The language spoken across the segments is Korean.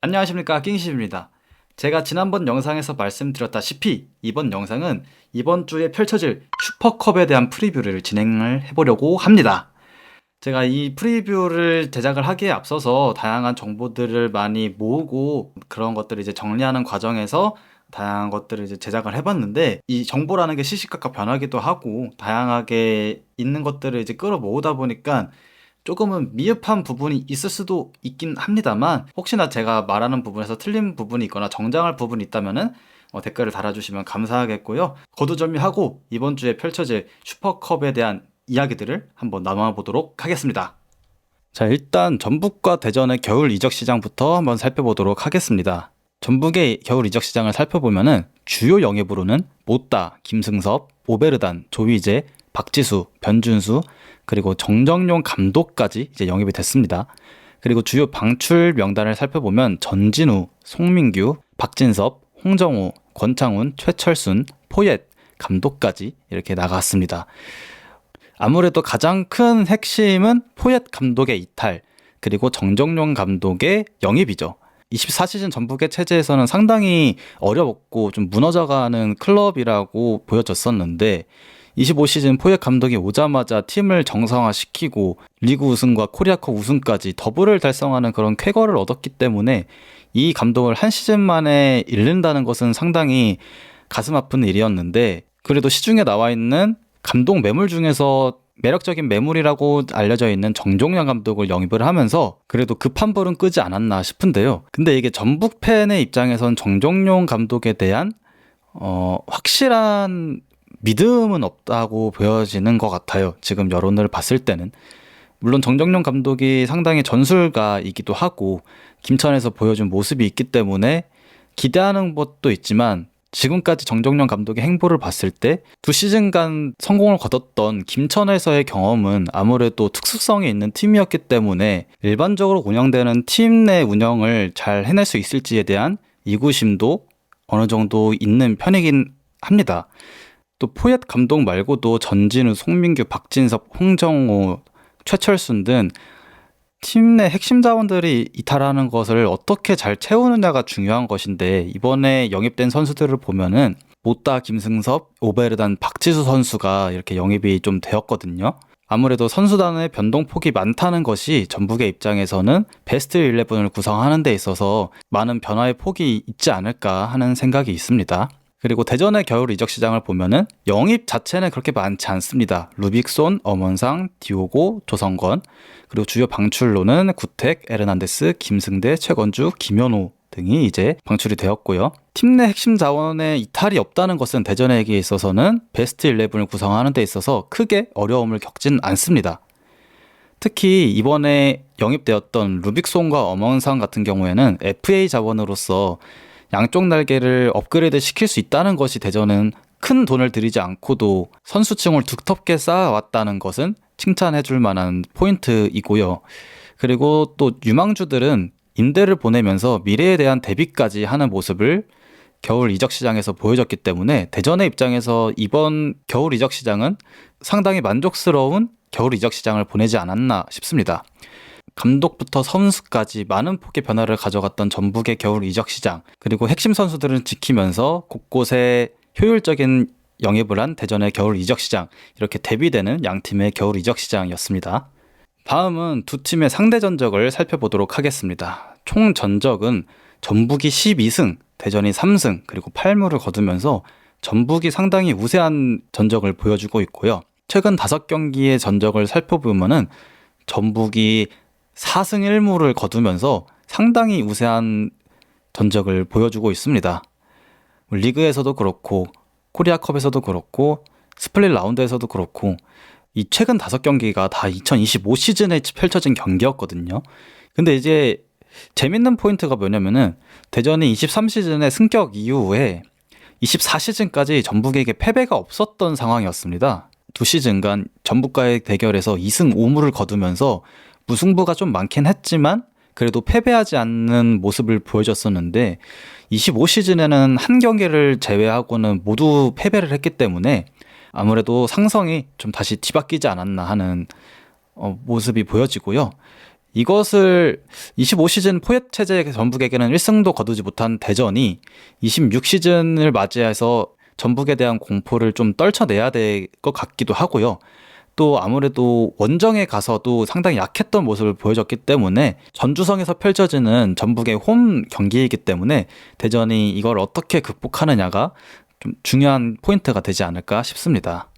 안녕하십니까, 낑시입니다. 제가 지난번 영상에서 말씀드렸다시피 이번 영상은 이번 주에 펼쳐질 슈퍼컵에 대한 프리뷰를 진행을 해보려고 합니다. 제가 이 프리뷰를 제작을 하기에 앞서서 다양한 정보들을 많이 모으고 그런 것들을 이제 정리하는 과정에서 다양한 것들을 이제 제작을 해봤는데, 이 정보라는 게 시시각각 변하기도 하고 다양하게 있는 것들을 이제 끌어 모으다 보니까 조금은 미흡한 부분이 있을 수도 있긴 합니다만, 혹시나 제가 말하는 부분에서 틀린 부분이 있거나 정정할 부분이 있다면은 댓글을 달아주시면 감사하겠고요. 거두절미하고 이번 주에 펼쳐질 슈퍼컵에 대한 이야기들을 한번 나눠보도록 하겠습니다. 자, 일단 전북과 대전의 겨울 이적 시장부터 한번 살펴보도록 하겠습니다. 전북의 겨울 이적 시장을 살펴보면은 주요 영입으로는 모따, 김승섭, 오베르단, 조휘재, 박지수, 변준수, 그리고 정정용 감독까지 이제 영입이 됐습니다. 그리고 주요 방출 명단을 살펴보면 전진우, 송민규, 박진섭, 홍정우, 권창훈, 최철순, 포옓 감독까지 이렇게 나갔습니다. 아무래도 가장 큰 핵심은 포옓 감독의 이탈, 그리고 정정용 감독의 영입이죠. 24시즌 전북의 체제에서는 상당히 어렵고 좀 무너져가는 클럽이라고 보여졌었는데, 25시즌 포옓 감독이 오자마자 팀을 정상화시키고 리그 우승과 코리아컵 우승까지 더블을 달성하는 그런 쾌거를 얻었기 때문에 이 감독을 한 시즌 만에 잃는다는 것은 상당히 가슴 아픈 일이었는데, 그래도 시중에 나와 있는 감독 매물 중에서 매력적인 매물이라고 알려져 있는 정종영 감독을 영입을 하면서 그래도 급한 불은 끄지 않았나 싶은데요. 근데 이게 전북 팬의 입장에선 정종용 감독에 대한 확실한 믿음은 없다고 보여지는 것 같아요. 지금 여론을 봤을 때는. 물론 정정용 감독이 상당히 전술가이기도 하고 김천에서 보여준 모습이 있기 때문에 기대하는 것도 있지만, 지금까지 정정용 감독의 행보를 봤을 때 두 시즌간 성공을 거뒀던 김천에서의 경험은 아무래도 특수성이 있는 팀이었기 때문에 일반적으로 운영되는 팀 내 운영을 잘 해낼 수 있을지에 대한 의구심도 어느 정도 있는 편이긴 합니다. 또 포옓 감독 말고도 전진우, 송민규, 박진섭, 홍정호, 최철순 등 팀 내 핵심 자원들이 이탈하는 것을 어떻게 잘 채우느냐가 중요한 것인데, 이번에 영입된 선수들을 보면은 모따, 김승섭, 오베르단, 박지수 선수가 이렇게 영입이 좀 되었거든요. 아무래도 선수단의 변동폭이 많다는 것이 전북의 입장에서는 베스트 11을 구성하는 데 있어서 많은 변화의 폭이 있지 않을까 하는 생각이 있습니다. 그리고 대전의 겨울 이적 시장을 보면은 영입 자체는 그렇게 많지 않습니다. 루빅손, 엄원상, 디오고, 조성건, 그리고 주요 방출로는 구택, 에르난데스, 김승대, 최건주, 김현우 등이 이제 방출이 되었고요. 팀 내 핵심 자원의 이탈이 없다는 것은 대전에게 있어서는 베스트 11을 구성하는 데 있어서 크게 어려움을 겪진 않습니다. 특히 이번에 영입되었던 루빅손과 엄원상 같은 경우에는 FA 자원으로서 양쪽 날개를 업그레이드 시킬 수 있다는 것이 대전은 큰 돈을 들이지 않고도 선수층을 두텁게 쌓아왔다는 것은 칭찬해줄 만한 포인트이고요. 그리고 또 유망주들은 임대를 보내면서 미래에 대한 대비까지 하는 모습을 겨울 이적 시장에서 보여줬기 때문에 대전의 입장에서 이번 겨울 이적 시장은 상당히 만족스러운 겨울 이적 시장을 보내지 않았나 싶습니다. 감독부터 선수까지 많은 폭의 변화를 가져갔던 전북의 겨울 이적 시장, 그리고 핵심 선수들은 지키면서 곳곳에 효율적인 영입을 한 대전의 겨울 이적 시장, 이렇게 대비되는 양 팀의 겨울 이적 시장이었습니다. 다음은 두 팀의 상대 전적을 살펴보도록 하겠습니다. 총 전적은 전북이 12승, 대전이 3승, 그리고 8무를 거두면서 전북이 상당히 우세한 전적을 보여주고 있고요. 최근 5경기의 전적을 살펴보면은 전북이 4승 1무를 거두면서 상당히 우세한 전적을 보여주고 있습니다. 리그에서도 그렇고 코리아컵에서도 그렇고 스플릿 라운드에서도 그렇고 이 최근 5경기가 다 2025 시즌에 펼쳐진 경기였거든요. 근데 이제 재밌는 포인트가 뭐냐면은 대전이 23 시즌의 승격 이후에 24 시즌까지 전북에게 패배가 없었던 상황이었습니다. 두 시즌간 전북과의 대결에서 2승 5무를 거두면서 무승부가 좀 많긴 했지만 그래도 패배하지 않는 모습을 보여줬었는데, 25 시즌에는 한 경기를 제외하고는 모두 패배를 했기 때문에 아무래도 상성이 좀 다시 뒤바뀌지 않았나 하는 모습이 보여지고요. 이것을 25시즌 포획 체제 전북에게는 1승도 거두지 못한 대전이 26시즌을 맞이해서 전북에 대한 공포를 좀 떨쳐내야 될 것 같기도 하고요. 또 아무래도 원정에 가서도 상당히 약했던 모습을 보여줬기 때문에 전주성에서 펼쳐지는 전북의 홈 경기이기 때문에 대전이 이걸 어떻게 극복하느냐가 좀 중요한 포인트가 되지 않을까 싶습니다.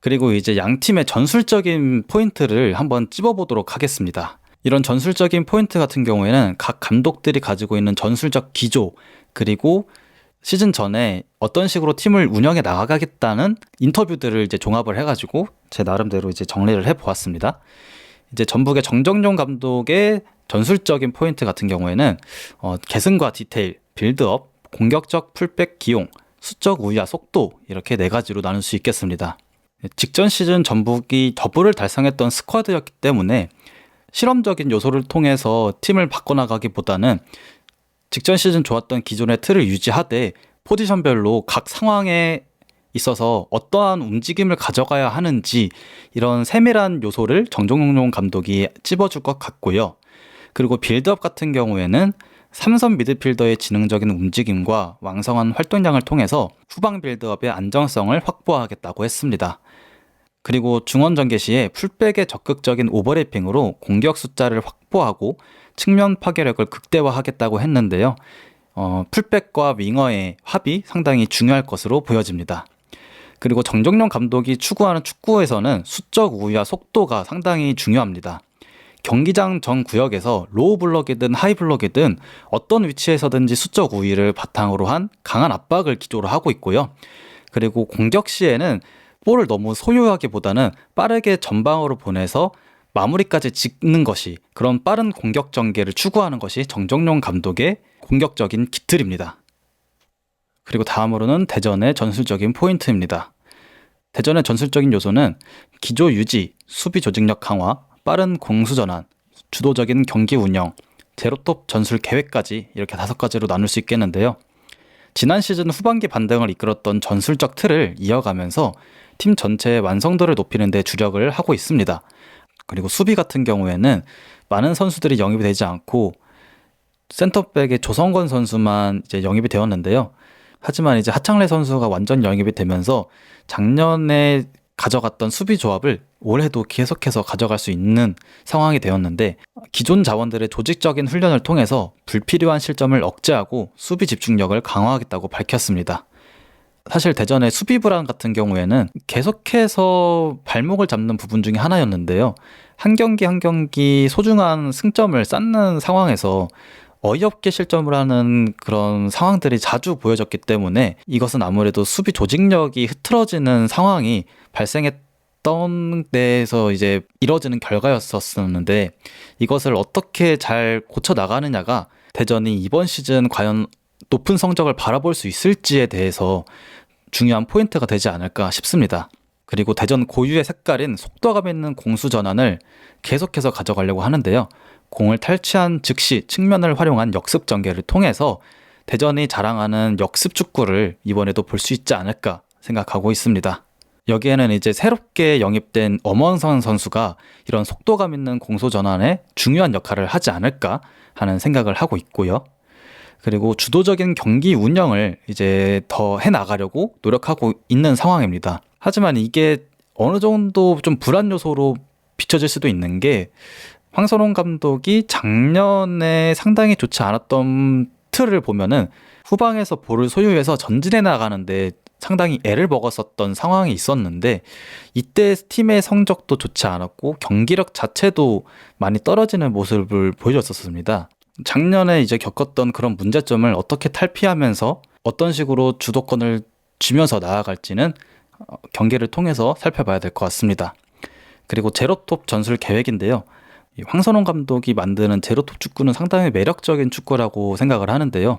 그리고 이제 양 팀의 전술적인 포인트를 한번 찝어보도록 하겠습니다. 이런 전술적인 포인트 같은 경우에는 각 감독들이 가지고 있는 전술적 기조, 그리고 시즌 전에 어떤 식으로 팀을 운영해 나가겠다는 인터뷰들을 이제 종합을 해가지고 제 나름대로 이제 정리를 해보았습니다. 이제 전북의 정정용 감독의 전술적인 포인트 같은 경우에는 계승과 디테일, 빌드업, 공격적 풀백 기용, 수적 우위와 속도, 이렇게 네 가지로 나눌 수 있겠습니다. 직전 시즌 전북이 더블을 달성했던 스쿼드였기 때문에 실험적인 요소를 통해서 팀을 바꿔나가기보다는 직전 시즌 좋았던 기존의 틀을 유지하되 포지션별로 각 상황에 있어서 어떠한 움직임을 가져가야 하는지, 이런 세밀한 요소를 정정용 감독이 찝어줄 것 같고요. 그리고 빌드업 같은 경우에는 삼선 미드필더의 지능적인 움직임과 왕성한 활동량을 통해서 후방 빌드업의 안정성을 확보하겠다고 했습니다. 그리고 중원 전개 시에 풀백의 적극적인 오버래핑으로 공격 숫자를 확보하고 측면 파괴력을 극대화하겠다고 했는데요. 풀백과 윙어의 합이 상당히 중요할 것으로 보여집니다. 그리고 정정용 감독이 추구하는 축구에서는 수적 우위와 속도가 상당히 중요합니다. 경기장 전 구역에서 로우 블럭이든 하이 블럭이든 어떤 위치에서든지 수적 우위를 바탕으로 한 강한 압박을 기조로 하고 있고요. 그리고 공격 시에는 볼을 너무 소유하기보다는 빠르게 전방으로 보내서 마무리까지 짓는 것이, 그런 빠른 공격 전개를 추구하는 것이 정정용 감독의 공격적인 기틀입니다. 그리고 다음으로는 대전의 전술적인 포인트입니다. 대전의 전술적인 요소는 기조 유지, 수비 조직력 강화, 빠른 공수 전환, 주도적인 경기 운영, 제로톱 전술 계획까지 이렇게 5가지로 나눌 수 있겠는데요. 지난 시즌 후반기 반등을 이끌었던 전술적 틀을 이어가면서 팀 전체의 완성도를 높이는 데 주력을 하고 있습니다. 그리고 수비 같은 경우에는 많은 선수들이 영입이 되지 않고 센터백의 조성건 선수만 이제 영입이 되었는데요. 하지만 이제 하창래 선수가 완전 영입이 되면서 작년에 가져갔던 수비 조합을 올해도 계속해서 가져갈 수 있는 상황이 되었는데, 기존 자원들의 조직적인 훈련을 통해서 불필요한 실점을 억제하고 수비 집중력을 강화하겠다고 밝혔습니다. 사실 대전의 수비 불안 같은 경우에는 계속해서 발목을 잡는 부분 중에 하나였는데요. 한 경기 한 경기 소중한 승점을 쌓는 상황에서 어이없게 실점을 하는 그런 상황들이 자주 보여졌기 때문에 이것은 아무래도 수비 조직력이 흐트러지는 상황이 발생했던 데에서 이제 이뤄지는 결과였었는데, 이것을 어떻게 잘 고쳐 나가느냐가 대전이 이번 시즌 과연 높은 성적을 바라볼 수 있을지에 대해서 중요한 포인트가 되지 않을까 싶습니다. 그리고 대전 고유의 색깔인 속도감 있는 공수 전환을 계속해서 가져가려고 하는데요. 공을 탈취한 즉시 측면을 활용한 역습 전개를 통해서 대전이 자랑하는 역습 축구를 이번에도 볼 수 있지 않을까 생각하고 있습니다. 여기에는 이제 새롭게 영입된 엄원선 선수가 이런 속도감 있는 공수 전환에 중요한 역할을 하지 않을까 하는 생각을 하고 있고요. 그리고 주도적인 경기 운영을 이제 더 해나가려고 노력하고 있는 상황입니다. 하지만 이게 어느 정도 좀 불안 요소로 비춰질 수도 있는 게, 황선홍 감독이 작년에 상당히 좋지 않았던 틀을 보면은 후방에서 볼을 소유해서 전진해 나가는데 상당히 애를 먹었었던 상황이 있었는데, 이때 팀의 성적도 좋지 않았고 경기력 자체도 많이 떨어지는 모습을 보여줬었습니다. 작년에 이제 겪었던 그런 문제점을 어떻게 탈피하면서 어떤 식으로 주도권을 쥐면서 나아갈지는 경기를 통해서 살펴봐야 될 것 같습니다. 그리고 제로톱 전술 계획인데요. 황선홍 감독이 만드는 제로톱 축구는 상당히 매력적인 축구라고 생각을 하는데요.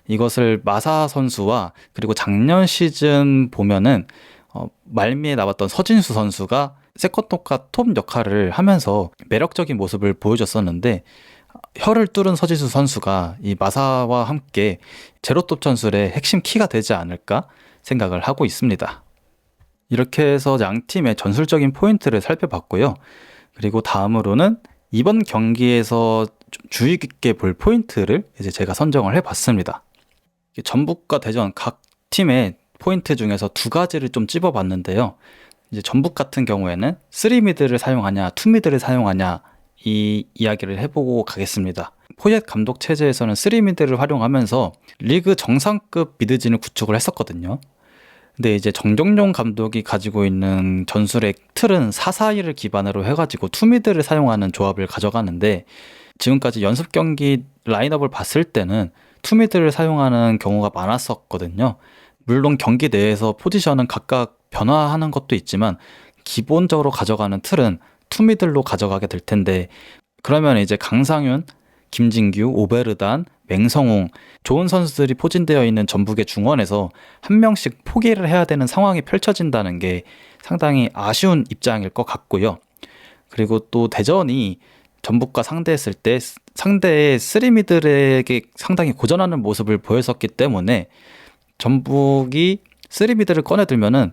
이것을 마사 선수와 그리고 작년 시즌 보면은 말미에 나왔던 서진수 선수가 세컨톱과 톱 역할을 하면서 매력적인 모습을 보여줬었는데, 혀를 뚫은 서지수 선수가 이 마사와 함께 제로톱 전술의 핵심 키가 되지 않을까 생각을 하고 있습니다. 이렇게 해서 양 팀의 전술적인 포인트를 살펴봤고요. 그리고 다음으로는 이번 경기에서 좀 주의 깊게 볼 포인트를 이제 제가 선정을 해봤습니다. 전북과 대전 각 팀의 포인트 중에서 두 가지를 좀 찝어봤는데요. 이제 전북 같은 경우에는 3미드를 사용하냐, 2미드를 사용하냐 이 이야기를 해보고 가겠습니다. 포옙 감독 체제에서는 3미드를 활용하면서 리그 정상급 미드진을 구축을 했었거든요. 근데 이제 정정용 감독이 가지고 있는 전술의 틀은 4-4-2를 기반으로 해가지고 2미드를 사용하는 조합을 가져가는데, 지금까지 연습 경기 라인업을 봤을 때는 2미드를 사용하는 경우가 많았었거든요. 물론 경기 내에서 포지션은 각각 변화하는 것도 있지만 기본적으로 가져가는 틀은 2미들로 가져가게 될 텐데, 그러면 이제 강상윤, 김진규, 오베르단, 맹성홍 좋은 선수들이 포진되어 있는 전북의 중원에서 한 명씩 포기를 해야 되는 상황이 펼쳐진다는 게 상당히 아쉬운 입장일 것 같고요. 그리고 또 대전이 전북과 상대했을 때 상대의 3미들에게 상당히 고전하는 모습을 보였었기 때문에 전북이 3미들을 꺼내들면은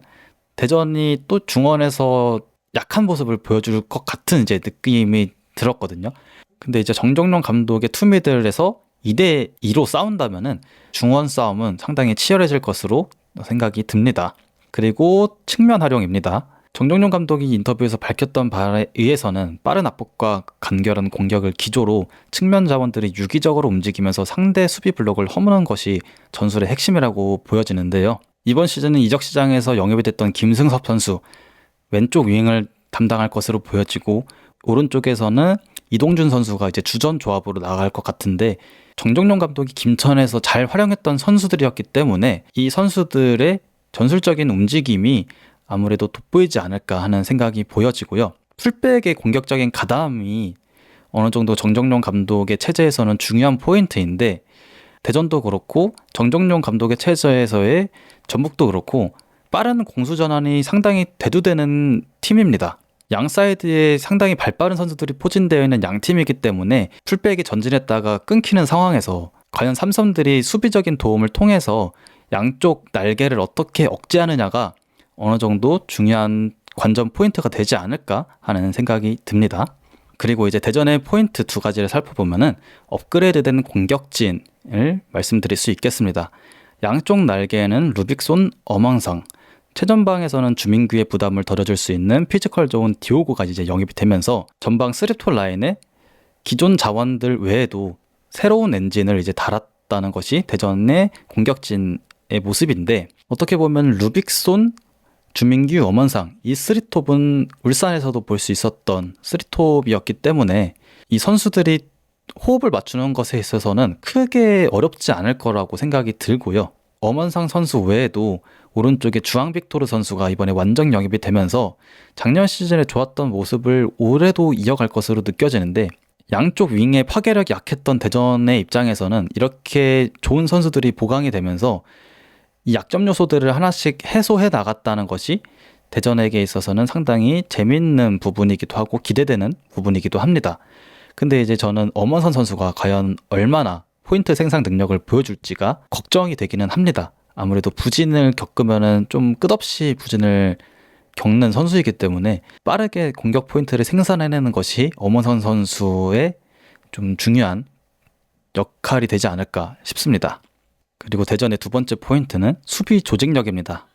대전이 또 중원에서 약한 모습을 보여줄 것 같은 이제 느낌이 들었거든요. 근데 이제 정정용 감독의 투미들에서 2대2로 싸운다면은 중원 싸움은 상당히 치열해질 것으로 생각이 듭니다. 그리고 측면 활용입니다. 정정용 감독이 인터뷰에서 밝혔던 바에 의해서는 빠른 압박과 간결한 공격을 기조로 측면 자원들이 유기적으로 움직이면서 상대 수비 블록을 허무는 것이 전술의 핵심이라고 보여지는데요. 이번 시즌은 이적 시장에서 영입이 됐던 김승섭 선수 왼쪽 윙을 담당할 것으로 보여지고, 오른쪽에서는 이동준 선수가 이제 주전 조합으로 나갈 것 같은데, 정정용 감독이 김천에서 잘 활용했던 선수들이었기 때문에 이 선수들의 전술적인 움직임이 아무래도 돋보이지 않을까 하는 생각이 보여지고요. 풀백의 공격적인 가담이 어느 정도 정정용 감독의 체제에서는 중요한 포인트인데, 대전도 그렇고 정정용 감독의 체제에서의 전북도 그렇고 빠른 공수 전환이 상당히 대두되는 팀입니다. 양 사이드에 상당히 발빠른 선수들이 포진되어 있는 양 팀이기 때문에 풀백이 전진했다가 끊기는 상황에서 과연 삼성들이 수비적인 도움을 통해서 양쪽 날개를 어떻게 억제하느냐가 어느 정도 중요한 관전 포인트가 되지 않을까 하는 생각이 듭니다. 그리고 이제 대전의 포인트 두 가지를 살펴보면은 업그레이드된 공격진을 말씀드릴 수 있겠습니다. 양쪽 날개에는 루빅손, 어망상, 최전방에서는 주민규의 부담을 덜어줄 수 있는 피지컬 좋은 디오고가 이제 영입이 되면서 전방 3톱 라인에 기존 자원들 외에도 새로운 엔진을 이제 달았다는 것이 대전의 공격진의 모습인데, 어떻게 보면 루빅손, 주민규, 엄원상 이 3톱은 울산에서도 볼 수 있었던 3톱이었기 때문에 이 선수들이 호흡을 맞추는 것에 있어서는 크게 어렵지 않을 거라고 생각이 들고요. 엄원상 선수 외에도 오른쪽에 주앙 빅토르 선수가 이번에 완전 영입이 되면서 작년 시즌에 좋았던 모습을 올해도 이어갈 것으로 느껴지는데, 양쪽 윙의 파괴력이 약했던 대전의 입장에서는 이렇게 좋은 선수들이 보강이 되면서 이 약점 요소들을 하나씩 해소해 나갔다는 것이 대전에게 있어서는 상당히 재밌는 부분이기도 하고 기대되는 부분이기도 합니다. 근데 이제 저는 엄원선 선수가 과연 얼마나 포인트 생산 능력을 보여줄지가 걱정이 되기는 합니다. 아무래도 부진을 겪으면은 좀 끝없이 부진을 겪는 선수이기 때문에 빠르게 공격 포인트를 생산해내는 것이 엄원선 선수의 좀 중요한 역할이 되지 않을까 싶습니다. 그리고 대전의 두 번째 포인트는 수비 조직력입니다.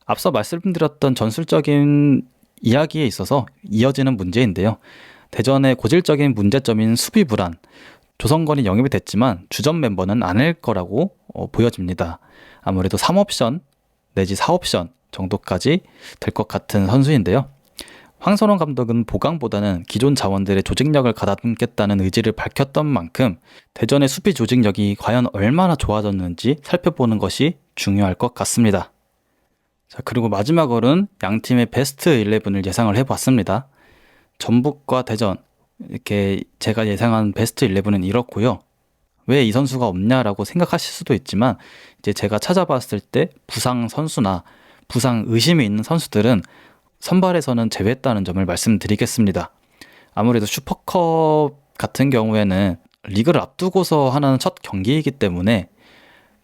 앞서 말씀드렸던 전술적인 이야기에 있어서 이어지는 문제인데요. 대전의 고질적인 문제점인 수비 불안, 조성건이 영입이 됐지만 주전 멤버는 아닐 거라고 보여집니다. 아무래도 3옵션 내지 4옵션 정도까지 될 것 같은 선수인데요. 황선홍 감독은 보강보다는 기존 자원들의 조직력을 가다듬겠다는 의지를 밝혔던 만큼 대전의 수비 조직력이 과연 얼마나 좋아졌는지 살펴보는 것이 중요할 것 같습니다. 자, 그리고 마지막으로는 양 팀의 베스트 11을 예상을 해봤습니다. 전북과 대전, 이렇게 제가 예상한 베스트 11은 이렇고요. 왜 이 선수가 없냐라고 생각하실 수도 있지만, 이제 제가 찾아봤을 때 부상 선수나 부상 의심이 있는 선수들은 선발에서는 제외했다는 점을 말씀드리겠습니다. 아무래도 슈퍼컵 같은 경우에는 리그를 앞두고서 하는 첫 경기이기 때문에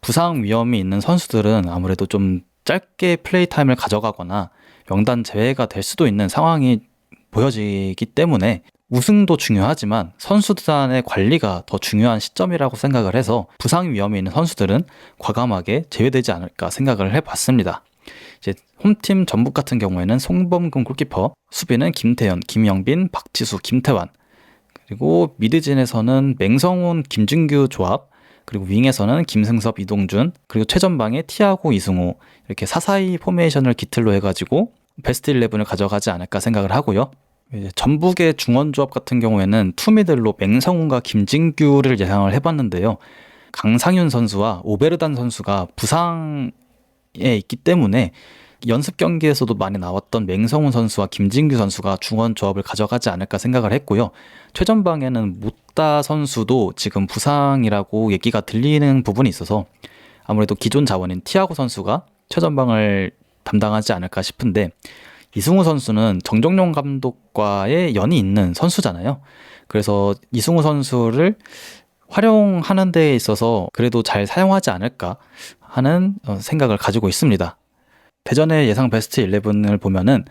부상 위험이 있는 선수들은 아무래도 좀 짧게 플레이 타임을 가져가거나 명단 제외가 될 수도 있는 상황이 보여지기 때문에 우승도 중요하지만 선수단의 관리가 더 중요한 시점이라고 생각을 해서 부상 위험이 있는 선수들은 과감하게 제외되지 않을까 생각을 해봤습니다. 이제 홈팀 전북 같은 경우에는 송범근 골키퍼, 수비는 김태현, 김영빈, 박지수, 김태환, 그리고 미드진에서는 맹성훈, 김준규 조합, 그리고 윙에서는 김승섭, 이동준, 그리고 최전방에 티아고, 이승우, 이렇게 4-4-2 포메이션을 기틀로 해가지고 베스트 11을 가져가지 않을까 생각을 하고요. 이제 전북의 중원 조합 같은 경우에는 투미들로 맹성훈과 김진규를 예상을 해봤는데요. 강상윤 선수와 오베르단 선수가 부상에 있기 때문에 연습 경기에서도 많이 나왔던 맹성훈 선수와 김진규 선수가 중원 조합을 가져가지 않을까 생각을 했고요. 최전방에는 못다 선수도 지금 부상이라고 얘기가 들리는 부분이 있어서 아무래도 기존 자원인 티아고 선수가 최전방을 담당하지 않을까 싶은데, 이승우 선수는 정정용 감독과의 연이 있는 선수잖아요. 그래서 이승우 선수를 활용하는 데 있어서 그래도 잘 사용하지 않을까 하는 생각을 가지고 있습니다. 대전의 예상 베스트 11을 보면은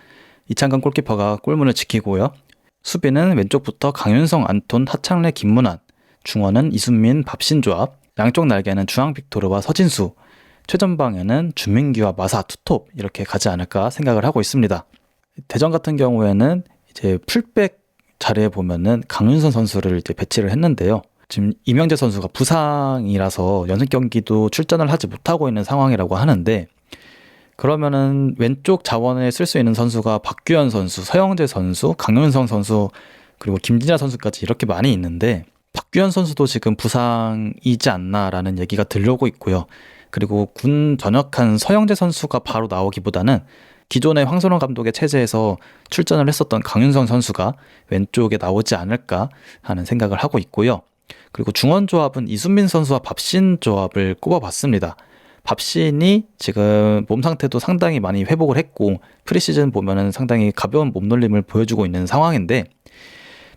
이창근 골키퍼가 골문을 지키고요. 수비는 왼쪽부터 강윤성, 안톤, 하창래, 김문환, 중원은 이순민, 밥신 조합, 양쪽 날개는 주앙 빅토르와 서진수, 최전방에는 주민기와 마사, 투톱 이렇게 가지 않을까 생각을 하고 있습니다. 대전 같은 경우에는 이제 풀백 자리에 보면은 강윤선 선수를 이제 배치를 했는데요. 지금 이명재 선수가 부상이라서 연습 경기도 출전을 하지 못하고 있는 상황이라고 하는데, 그러면은 왼쪽 자원에 쓸 수 있는 선수가 박규현 선수, 서영재 선수, 강윤성 선수, 그리고 김진아 선수까지 이렇게 많이 있는데, 박규현 선수도 지금 부상이지 않나라는 얘기가 들려오고 있고요. 그리고 군 전역한 서영재 선수가 바로 나오기보다는 기존의 황선홍 감독의 체제에서 출전을 했었던 강윤성 선수가 왼쪽에 나오지 않을까 하는 생각을 하고 있고요. 그리고 중원 조합은 이순민 선수와 밥신 조합을 꼽아봤습니다. 밥신이 지금 몸 상태도 상당히 많이 회복을 했고 프리시즌 보면은 상당히 가벼운 몸놀림을 보여주고 있는 상황인데,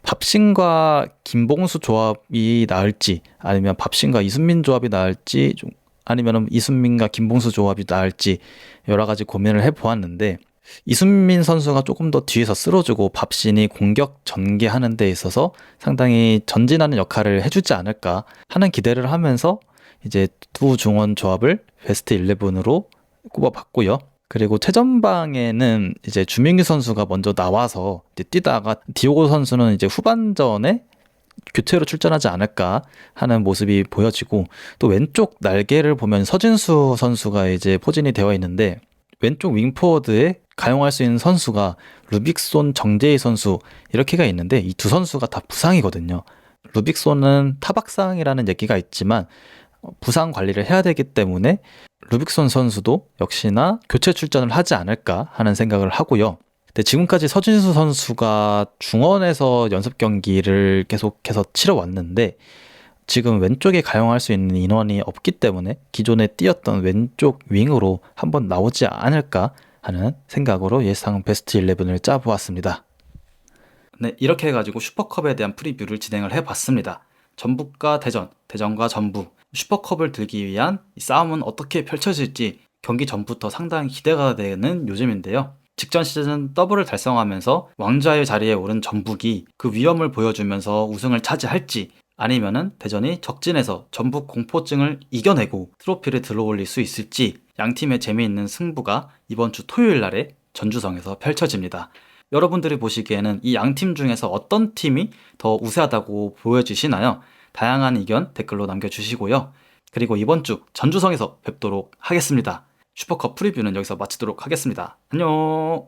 밥신과 김봉수 조합이 나을지 아니면 밥신과 이순민 조합이 나을지 아니면 이순민과 김봉수 조합이 나을지 여러 가지 고민을 해보았는데, 이순민 선수가 조금 더 뒤에서 쓸어주고 밥신이 공격 전개하는 데 있어서 상당히 전진하는 역할을 해주지 않을까 하는 기대를 하면서 이제 두 중원 조합을 베스트 11으로 꼽아봤고요. 그리고 최전방에는 이제 주민규 선수가 먼저 나와서 이제 뛰다가 디오고 선수는 이제 후반전에 교체로 출전하지 않을까 하는 모습이 보여지고, 또 왼쪽 날개를 보면 서진수 선수가 이제 포진이 되어 있는데, 왼쪽 윙포워드에 가용할 수 있는 선수가 루빅손, 정재희 선수 이렇게가 있는데 이 두 선수가 다 부상이거든요. 루빅손은 타박상이라는 얘기가 있지만 부상 관리를 해야 되기 때문에 루빅손 선수도 역시나 교체 출전을 하지 않을까 하는 생각을 하고요. 근데 지금까지 서진수 선수가 중원에서 연습 경기를 계속해서 치러왔는데 지금 왼쪽에 가용할 수 있는 인원이 없기 때문에 기존에 뛰었던 왼쪽 윙으로 한번 나오지 않을까 하는 생각으로 예상 베스트 11을 짜보았습니다. 네, 이렇게 해가지고 슈퍼컵에 대한 프리뷰를 진행을 해봤습니다. 전북과 대전, 대전과 전북, 슈퍼컵을 들기 위한 이 싸움은 어떻게 펼쳐질지 경기 전부터 상당히 기대가 되는 요즘인데요. 직전 시즌은 더블을 달성하면서 왕좌의 자리에 오른 전북이 그 위험을 보여주면서 우승을 차지할지, 아니면은 대전이 적진에서 전북 공포증을 이겨내고 트로피를 들어올릴 수 있을지, 양팀의 재미있는 승부가 이번 주 토요일 날에 전주성에서 펼쳐집니다. 여러분들이 보시기에는 이 양팀 중에서 어떤 팀이 더 우세하다고 보여지시나요? 다양한 의견 댓글로 남겨주시고요. 그리고 이번 주 전주성에서 뵙도록 하겠습니다. 슈퍼컵 프리뷰는 여기서 마치도록 하겠습니다. 안녕.